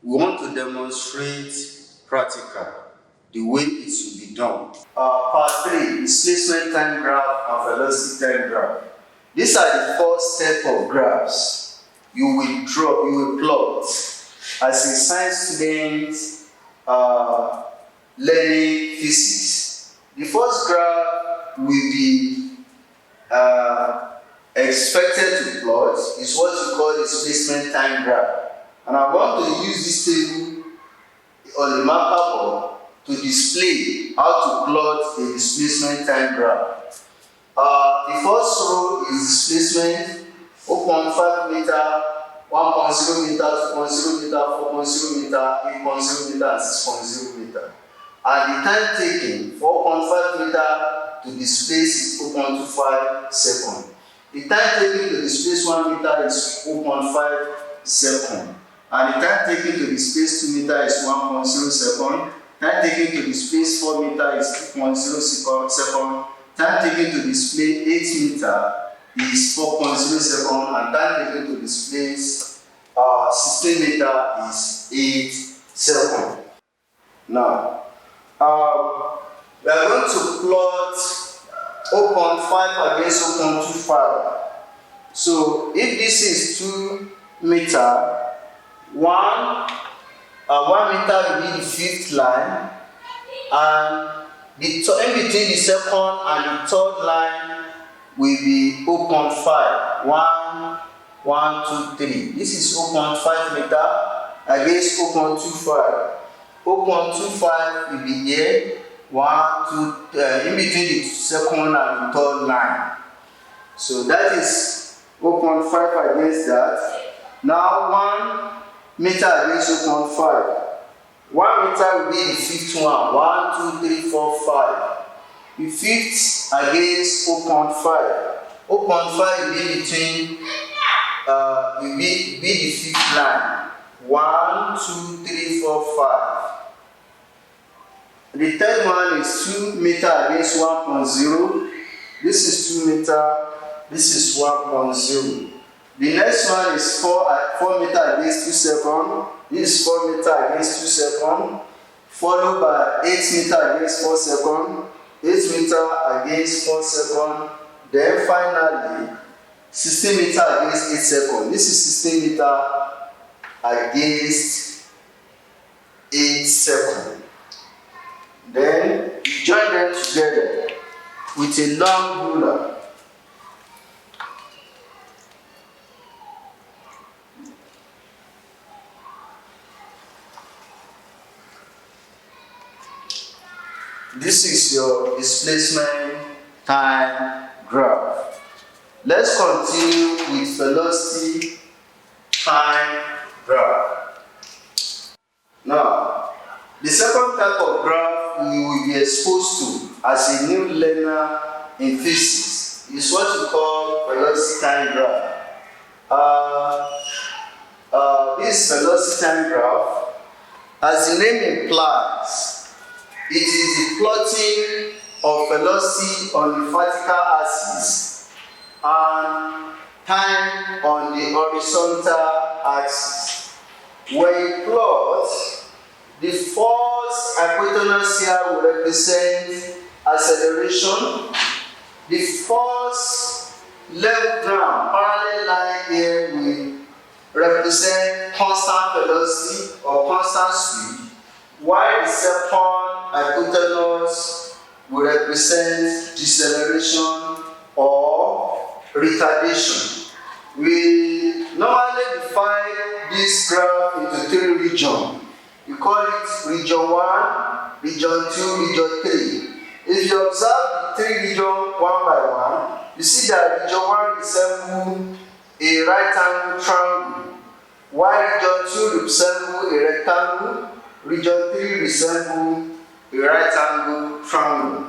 we want to demonstrate practical the way it should be done. Part 3, displacement time graph and velocity time graph. These are the 4 steps of graphs you will plot as a science student learning physics. The first graph will be expected to plot is what we call displacement time graph. And I want to use this table on the marker board to display how to plot a displacement time graph. The first row is displacement 0.5 meter, 1.0 meter, 2.0 meter, 4.0 meter, 8.0 meter, and 6.0 meter. And the time taken 4.5 meter to displace is 0.25 seconds. The time taken to displace 1 meter is 0.5 seconds. And the time taken to displace 2 meter is 1.0 seconds. Time taken to displace 4 meter is 2.0 seconds. Time taken to display 8 meter is 4.0 seconds. And time taken to displace 16 meter is 8 seconds. Now, we are going to plot 0.5 against 0.25. So if this is 2 meter, 1 meter will be the 5th line, and in between the second and the 3rd line will be 0.5. 1, 2, 3. This is 0.5 meter against 0.25. 0.25 will be here. 1, 2, in between the second and the 3rd line. So that is 0.5 against that. Now 1 meter against 0.5. 1 meter will be the 5th one. 1, 2, 3, 4, 5. The 5th against 0.5. 0.5 will be between will be the 5th line. 1, 2, 3, 4, 5. The 3rd one is 2 meter against 1.0. This is 2 meter. This is 1.0. The next one is 4 meter against 2 seconds. This is 4 meter against 2 seconds. Followed by 8 meter against 4 seconds. 8 meter against 4 seconds. Then finally 16 meter against 8 seconds. This is 16 meter against 8 seconds. Then you join them together with a long ruler. This is your displacement time graph. Let's continue with velocity time graph. Now, the second type of graph you will be exposed to as a new learner in physics is what we call velocity time graph. This velocity time graph, as the name implies, it is the plotting of velocity on the vertical axis and time on the horizontal axis. When you plot, the first hypotenuse here will represent acceleration. The first left down parallel line here will represent constant velocity or constant speed, while the second hypotenuse will represent deceleration or retardation. We normally divide this graph into 3 regions. We call it region 1, region 2, region 3. If you observe the 3 regions one by one, you see that region 1 resembles a right angle triangle, while region 2 resembles a rectangle, region 3 resembles a right angle triangle.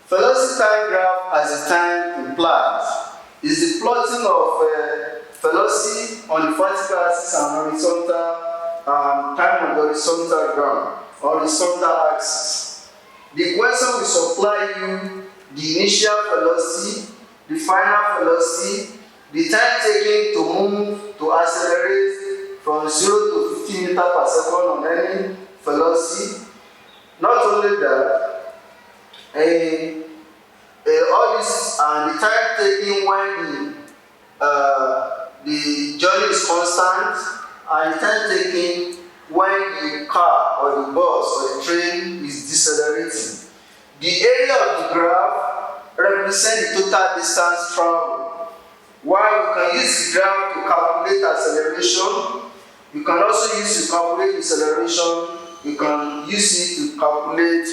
Velocity time graph, as the time implies, is the plotting of velocity on the vertical axis and horizontal time on the horizontal axis. The question will supply you the initial velocity, the final velocity, the time taken to move to accelerate from 0 to 15 meters per second on any velocity. Not only that, all this and the time taken when the journey is constant, and the time taken when the car or the bus or the train is decelerating. The area of the graph represents the total distance traveled. While we can use the graph to calculate acceleration, you can also use to calculate deceleration. You can use it to calculate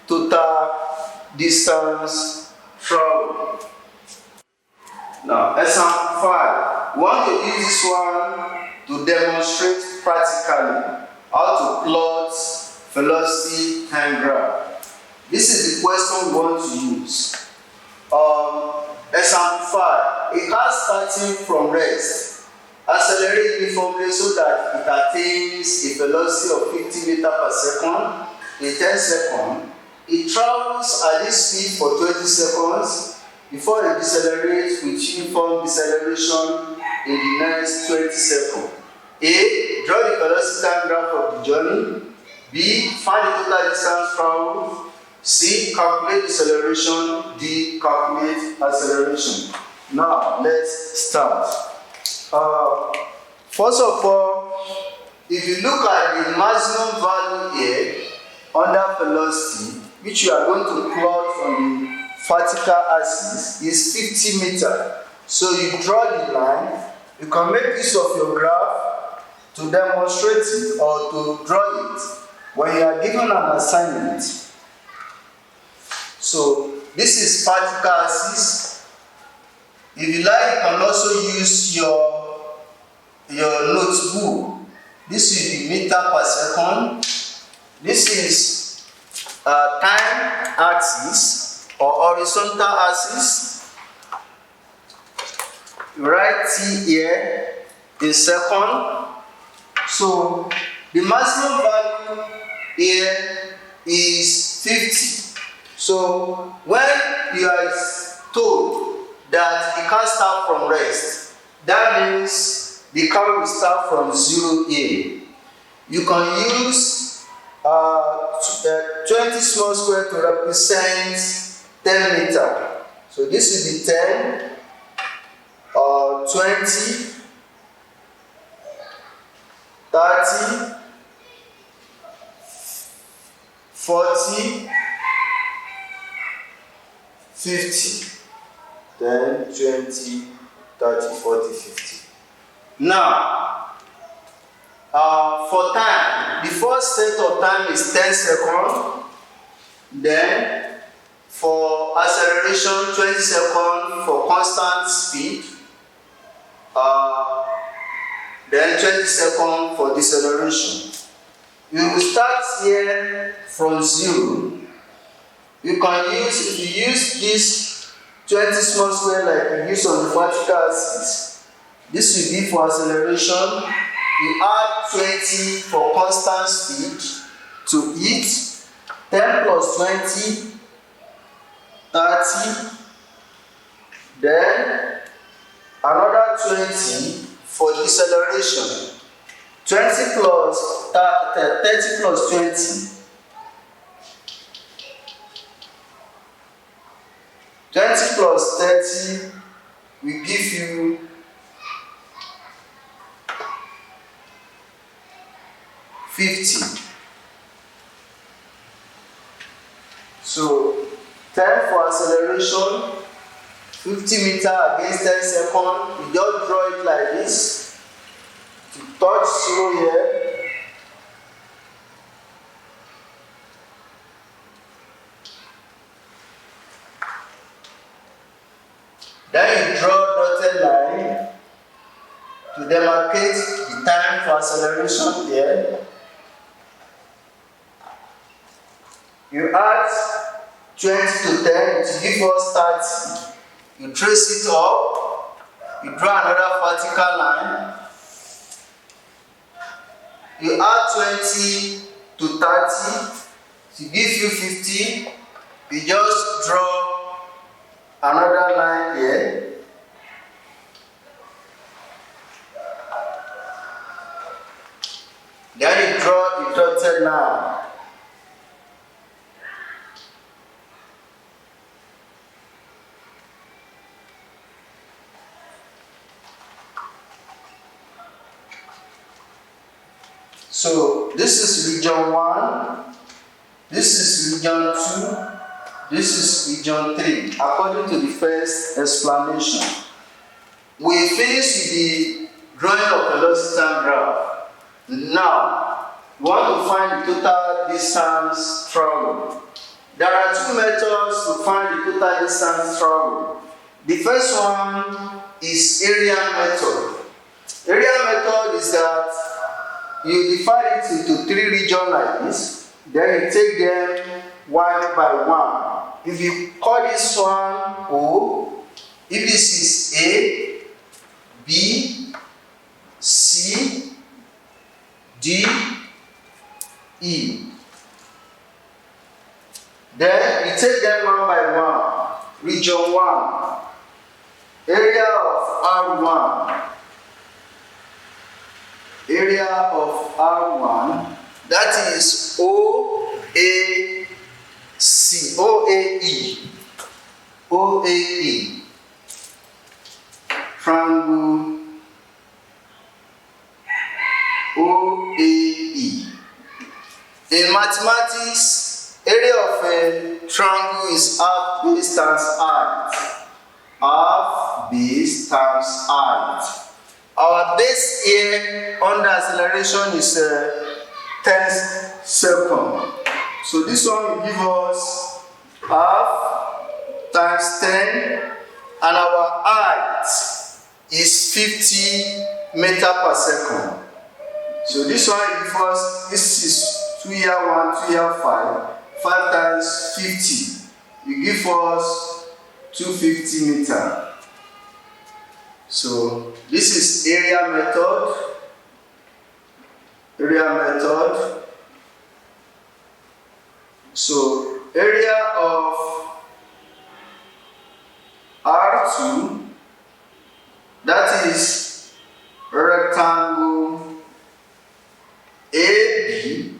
total distance traveled. Now, example 5. We want to use this one to demonstrate practically how to plot velocity time graph. This is the question we want to use. Example 5. A car starting from rest accelerates uniformly so that it attains a velocity of 50 meters per second in 10 seconds. It travels at this speed for 20 seconds before it decelerates with uniform deceleration in the next 20 seconds. A. Draw the velocity time graph of the journey. B. Find the total distance traveled. C. Calculate deceleration. D. Calculate acceleration. Now, let's start. First of all, if you look at the maximum value here under velocity, which you are going to plot on the vertical axis, is 50 meters. So you draw the line. You can make use of your graph to demonstrate it or to draw it when you are given an assignment. So this is vertical axis. If you like, you can also use your notebook. This is the meter per second. This is time axis or horizontal axis. You write T here in second. So the maximum value here is 50. So when you are told that it can't start from rest, that means the car will start from 0 here. You can use 20 small square to represent 10 meters. So this is the 10, 20, 30, 40, 50, 10, 20, 30, 40, 50. Now, for time, the first set of time is 10 seconds. Then, for acceleration, 20 seconds for constant speed. Then 20 seconds for deceleration. You will start here from 0. You can use, if you use this 20 small square like you use on the vertical axis, this will be for acceleration. You add 20 for constant speed to it. 10 plus 20, 30. Then another 20 for deceleration. 30 plus 20. 20 plus 30 will give you 50. So 10 for acceleration, 50 meters against 10 seconds. You just draw it like this to touch 0 here. Then you draw a dotted line to demarcate the time for acceleration here. You add 20 to 10 to give us 30. You trace it up. You draw another vertical line. You add 20 to 30 to give you 50. You just draw another line here. Then started now. So this is region 1, this is region 2, this is region 3, according to the first explanation. We finish with the drawing of velocity time graph. Now, we want to find the total distance traveled. There are two methods to find the total distance traveled. The first one is area method. Area method is that you divide it into 3 regions like this, then you take them one by one. If you call this one O, if this is A, B, C, D, E. Then you take them one by one. Region 1, area of R1. Area of R1, that is OAC, OAE, OAE, triangle OAE. In mathematics, area of a triangle is half base times height. Half base times height. Our base here under acceleration is 10 seconds. So this one will give us half times 10, and our height is 50 meters per second. So this one will give us, this is 2 here 1, 2 here 5, 5 times 50 will give us 250 meters. So this is area method. Area method. So area of R2, that is rectangle AB,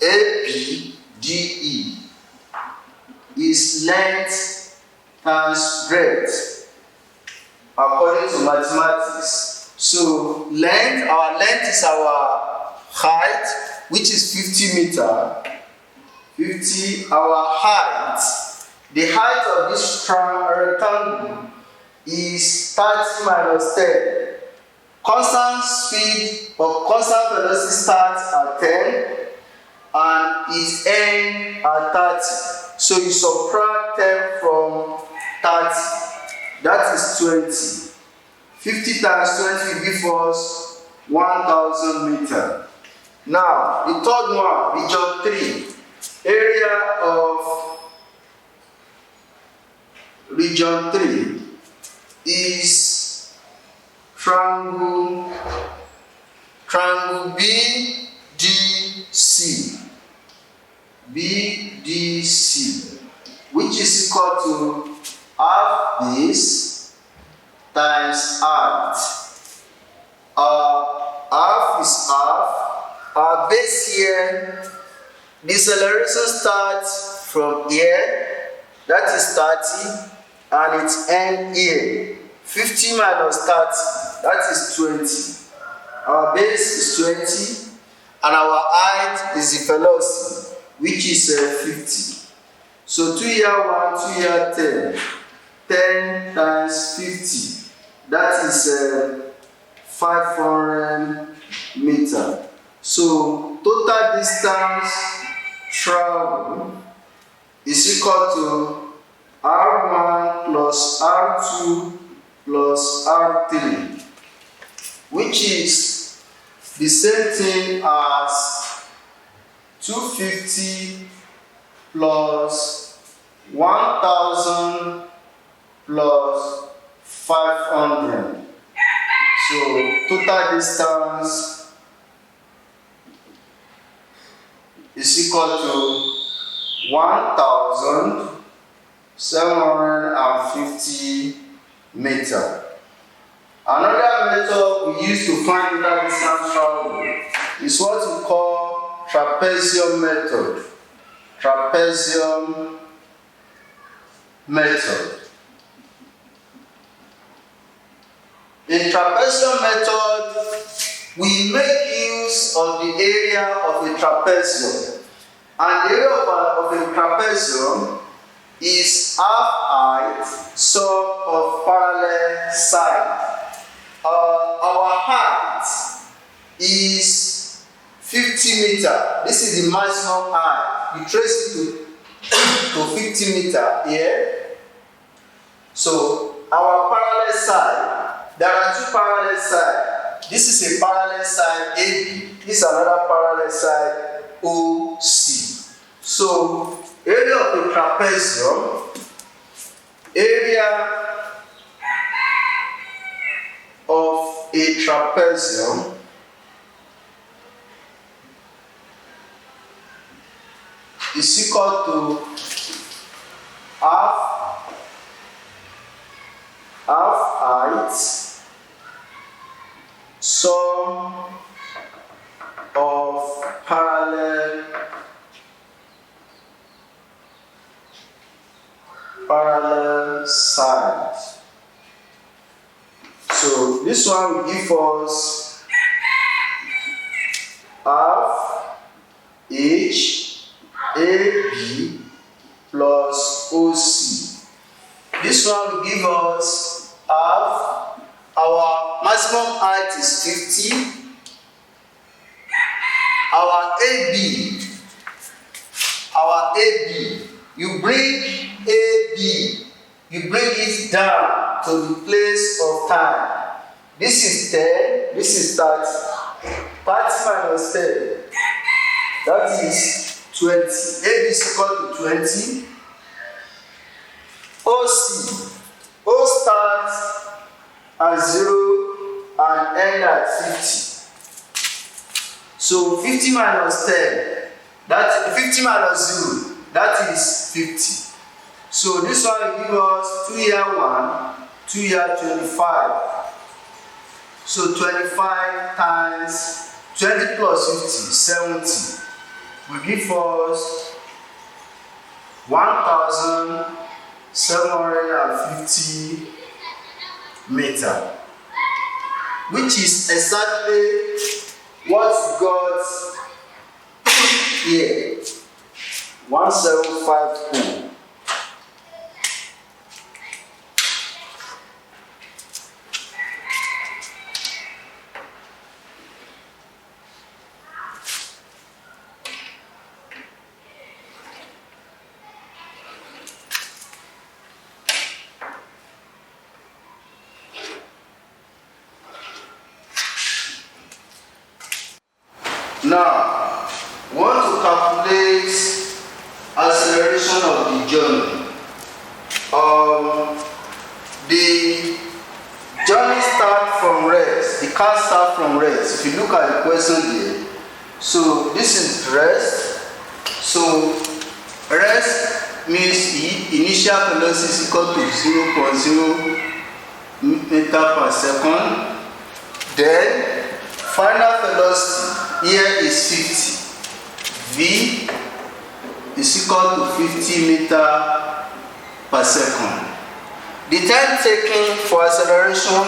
ABDE, is length times breadth. According to mathematics. So length, our length is our height, which is 50 meters. 50, our height. The height of this rectangle is 30 minus 10. Constant speed or constant velocity starts at 10 and it ends at 30. So you subtract 10 from 30. That is 20. 50 times 20 will give us 1,000 meters. Now, the third one, region 3. Area of region 3 is triangle BDC. BDC, which is equal to half base times height. Half is half. Our base here, deceleration starts from here, that is 30, and it ends here. 50 minus 30, that is 20. Our base is 20, and our height is the velocity, which is 50. So 2 here 1, 2 here 10. 10 times 50, that is 500 meters. So total distance traveled is equal to R1 plus R2 plus R3, which is the same thing as 250 plus 1,000 plus 500. So total distance is equal to 1,750 meters. Another method we use to find total distance traveled is what we call Trapezium method. Trapezium method. In trapezium method, we make use of the area of a trapezium. And the area of a trapezium is half height sum of parallel side. Our height is 50 meter. This is the maximum height. You trace it to 50 meter here. So our parallel side, there are two parallel sides. This is a parallel side AB. This is another parallel side OC. So area of a trapezium, area of a trapezium is equal to half height sum of parallel sides. So this one will give us half H AB plus OC. This one will give us half. Our maximum height is 50. Our AB, you bring AB, you bring it down to the place of time. This is 10, this is 30. 30 minus 10, that is 20. AB is equal to 20. O starts at 0 and end at 50. So 50 minus 10, that 50 minus 0, that is 50. So this one will give us 2 here 1, 2 here 25. So 25 times 20 plus 50, 70, will give us 1,750 meter, which is exactly what we got here, 1750. Now, we want to calculate acceleration of the journey. The journey starts from rest. The car starts from rest. If you look at the question here, so this is rest. So rest means initial velocity is equal to 0.0 meter per second. Then final velocity here is 50. V is equal to 50 meter per second. The time taken for acceleration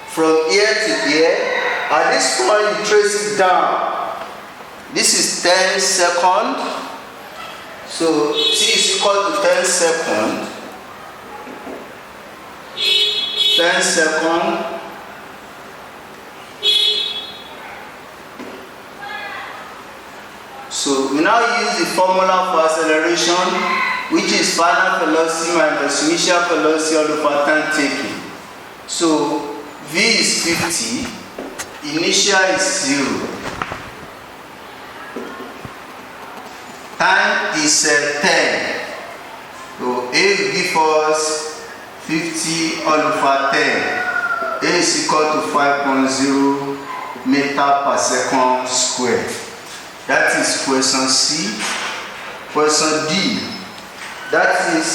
from here to here, at this point you trace it down. This is 10 seconds. So t is equal to 10 seconds. 10 seconds. So we now use the formula for acceleration, which is final velocity minus initial velocity all over time taken. So v is 50, initial is 0, time is 10. So A will give us 50 all over 10. A is equal to 5.0 meter per second square. That is question C. Question D, that is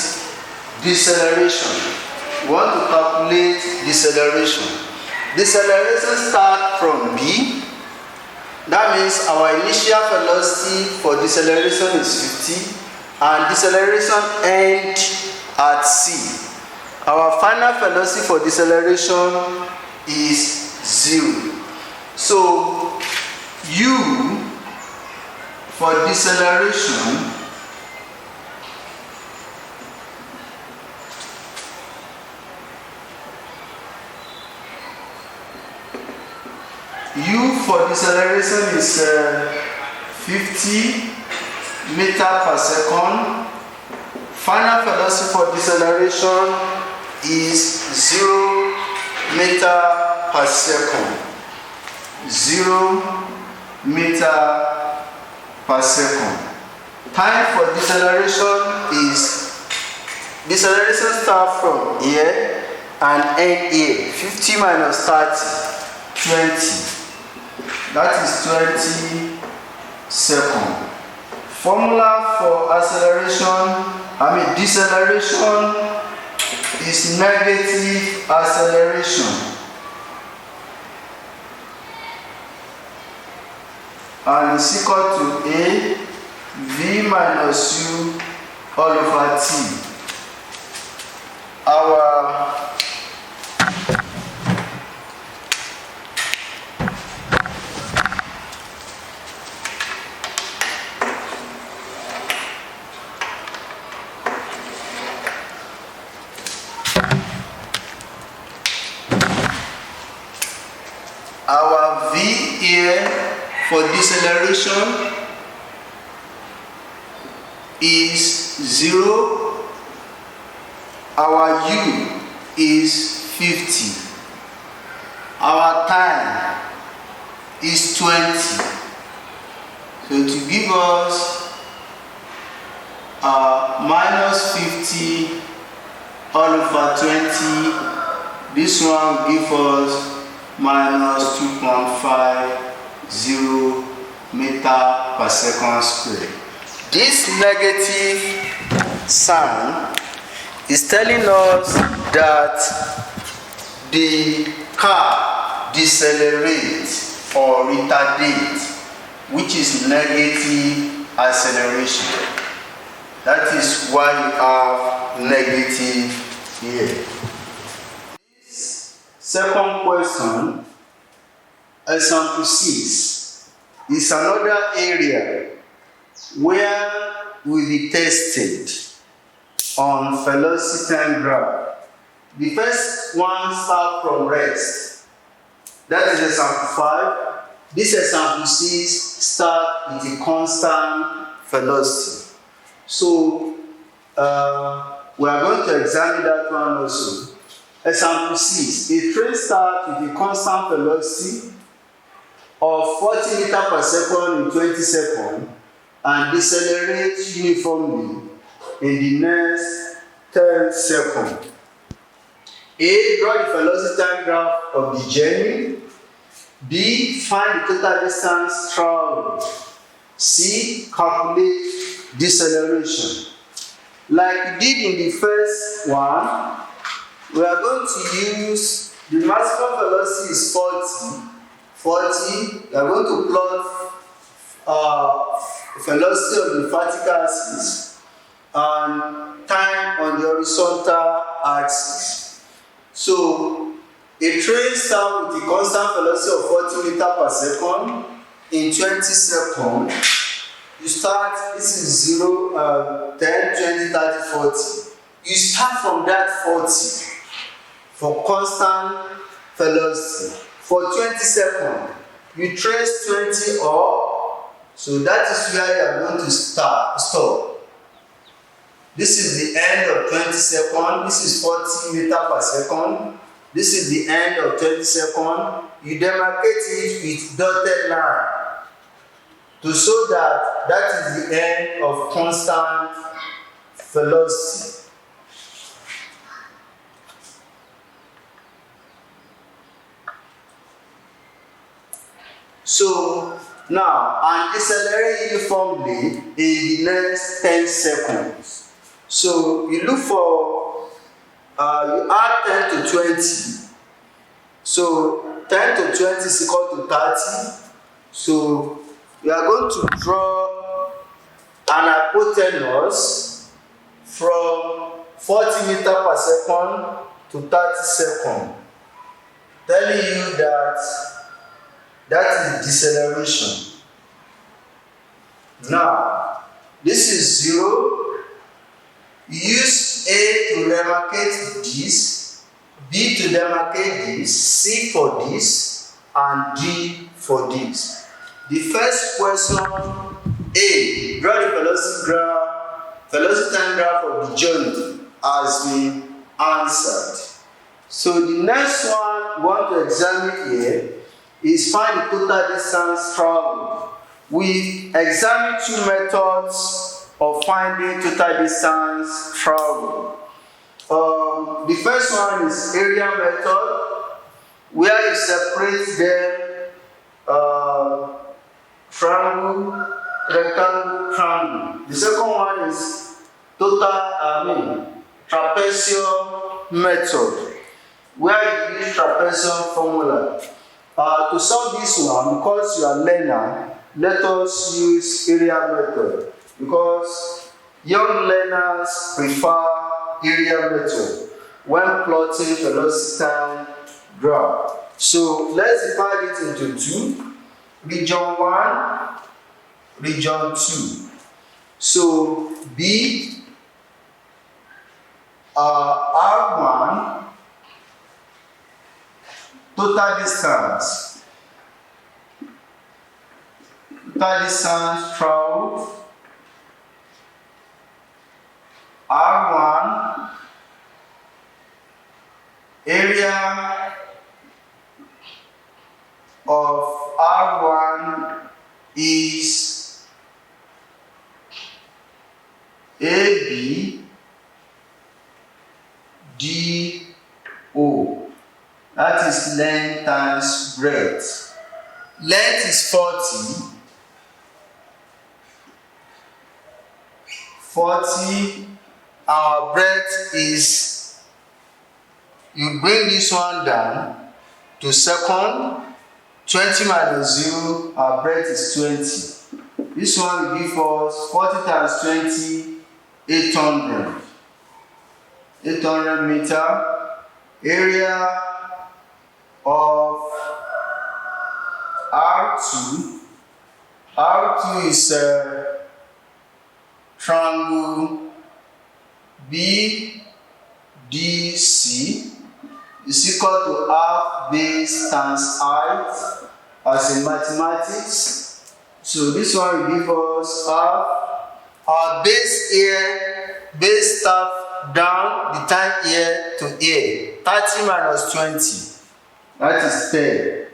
deceleration. We want to calculate deceleration. Deceleration starts from B That means our initial velocity for deceleration is 50 and deceleration end at C. Our final velocity for deceleration is 0. So U for deceleration is 50 meter per second. Final velocity for deceleration is 0 meter per second. 0 meter per second. Time for deceleration is deceleration start from here and end here. 50 minus 30, 20. That is 20 seconds. Formula for deceleration is negative acceleration. And is equal to A V minus U all over T. Our V here for deceleration is 0. Our U is 50. Our time is 20. So to give us minus 50 all over 20, this one will give us minus 2.50 meter per second square. This negative sign is telling us that the car decelerates or retardates, which is negative acceleration. That is why you have negative here. Second question, example 6, is another area where we be tested on velocity time graph. The first one starts from rest. That is example 5. This example 6 starts with a constant velocity. So we are going to examine that one also. Example 6. A train starts with a constant velocity of 40 meters per second in 20 seconds and decelerates uniformly in the next 10 seconds. A. Draw the velocity time graph of the journey. B. Find the total distance traveled. C. Calculate deceleration. Like we did in the first one, we are going to use the maximum velocity is 40. We are going to plot velocity on the vertical axis and time on the horizontal axis. So a train starts with a constant velocity of 40 meters per second in 20 seconds. You start, this is 0, 10, 20, 30, 40. You start from that 40 for constant velocity. For 20 seconds, you trace 20 up, so that is where you are going to stop. This is the end of 20 seconds. This is 40 meters per second. This is the end of 20 seconds. You demarcate it with dotted line to show that that is the end of constant velocity. So now, and decelerate uniformly in the next 10 seconds. So you look for, you add 10 to 20. So 10 to 20 is equal to 30. So we are going to draw an hypotenuse from 40 meters per second to 30 seconds, telling you that is deceleration. Now, this is 0. You use A to demarcate this, B to demarcate this, C for this, and D for this. The first question, A, draw the velocity time graph of the journey, has been answered. So the next one we want to examine here is find the total distance traveled. We examine two methods of finding total distance traveled. The first one is area method, where you separate them, triangle, rectangle, triangle. The second one is Trapezium Method, where you use trapezium formula. To solve this one, because you are learner, let us use area method, because young learners prefer area method when plotting velocity time graph. So let's divide it into two, region 1, region 2. So B, R1, total distance traveled, R1, area of R1 is AB DO. That is length times breadth. Length is 40. 40. Our breadth is, you bring this one down to second. 20 minus 0, our breadth is 20. This one will give us 40 times 20, 800. 800 meter. Area of R2. R2 is a triangle BDC is equal to half base times height as in mathematics. So this one will give us half. Our base here, base staff down, the time here to here. 30 minus 20, that is 10.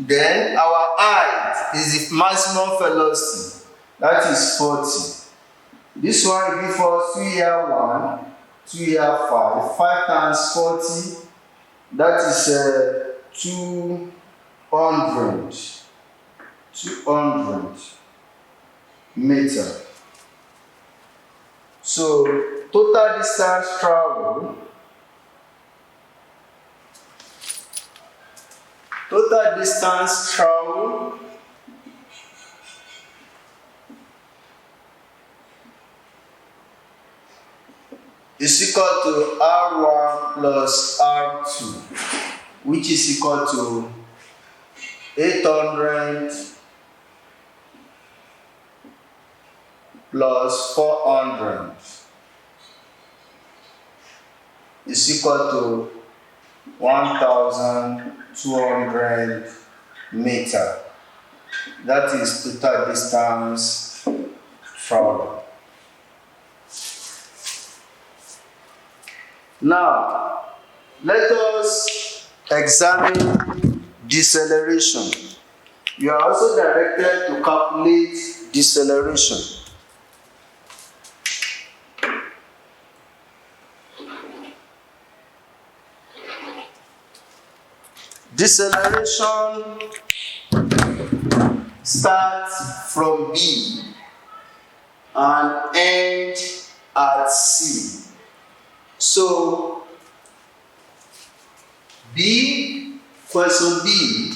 Then our height is the maximum velocity, that is 40. This one will give us 2 here 1, 2 here 5, 5 times 40, that is 200 meter. So total distance traveled, is equal to R1 plus R2, which is equal to 800 plus 400 is equal to 1,200 meter. That is total distance traveled. Now, let us examine deceleration. You are also directed to calculate deceleration. Deceleration starts from B and ends at C. So B, question B,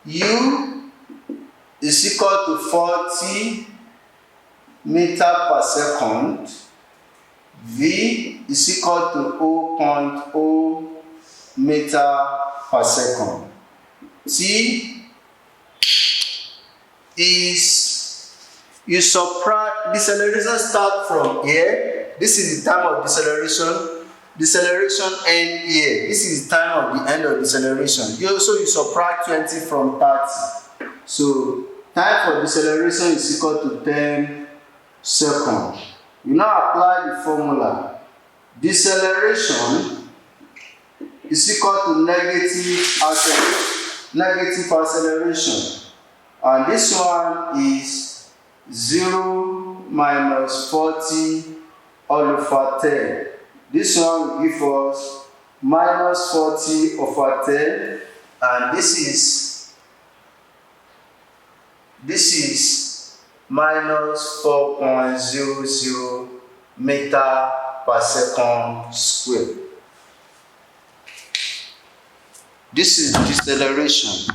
U is equal to 40 meter per second. V is equal to 0.0 meter per second. T is, you subtract, deceleration start from here. This is the time of deceleration. Deceleration end here. This is the time of the end of deceleration. You subtract 20 from 30. So time for deceleration is equal to 10 seconds. You now apply the formula. Deceleration is equal to negative acceleration. And this one is 0 minus 40 all over 10. This one will give us minus 40 over 10, and this is minus 4.00 meter per second square. This is deceleration.